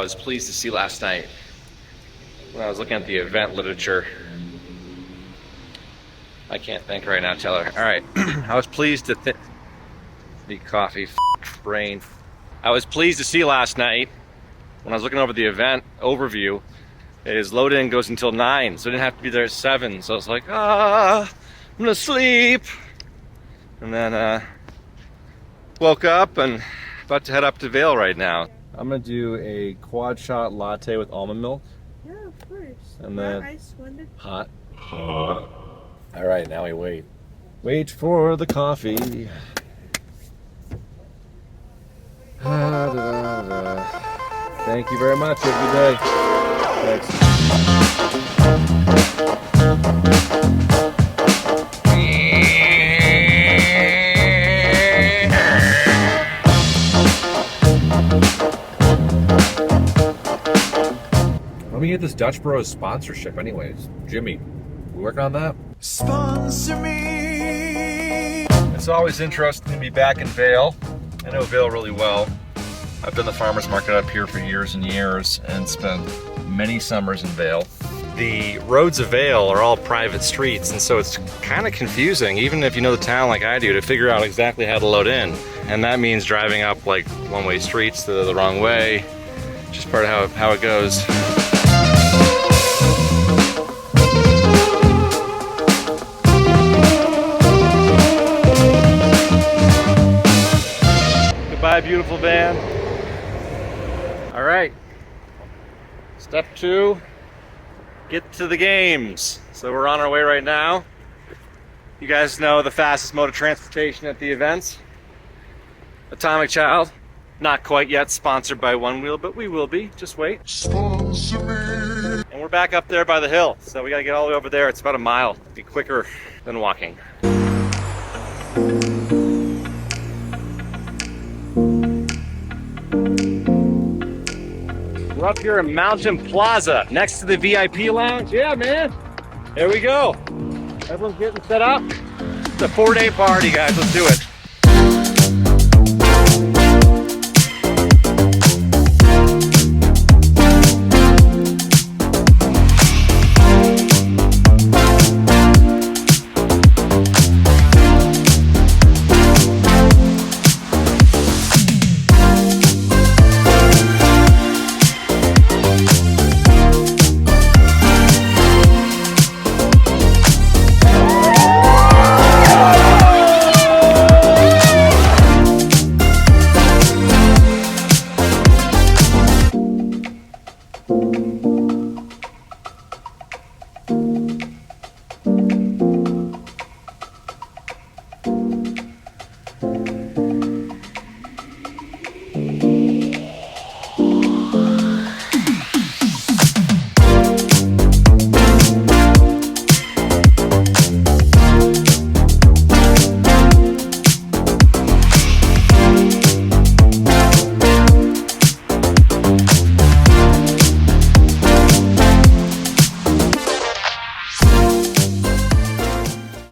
was pleased to see last night when I was looking at the event literature. I can't think right now, Taylor. All right, I was pleased to the coffee brain. I was pleased to see last night when I was looking over the event overview, is load-in goes until 9, so I didn't have to be there at 7. So I was like, I'm gonna sleep. And then woke up and about to head up to Vail right now. I'm gonna do a quad shot latte with almond milk. Yeah, of course. And then ice blended. Hot. All right, now we wait. Wait for the coffee. Thank you very much. Have a good day. Thanks. Let me get this Dutch Bros sponsorship anyways. Jimmy, we work on that? Sponsor me! It's always interesting to be back in Vail. I know Vail really well. I've done the farmers market up here for years and years and spent many summers in Vail. The roads of Vail are all private streets, and so it's kind of confusing, even if you know the town like I do, to figure out exactly how to load in. And that means driving up like one-way streets the wrong way. Just part of how it goes. Goodbye, beautiful van. All right, step 2, get to the games. So we're on our way right now. You guys know the fastest mode of transportation at the events. Atomicchild, not quite yet sponsored by One Wheel, but we will be, just wait. Sponsor me. And we're back up there by the hill, so we gotta get all the way over there. It's about a mile, be quicker than walking. We're up here in Mountain Plaza, next to the VIP lounge. Yeah, man. There we go. Everyone's getting set up. It's a 4-day party, guys. Let's do it.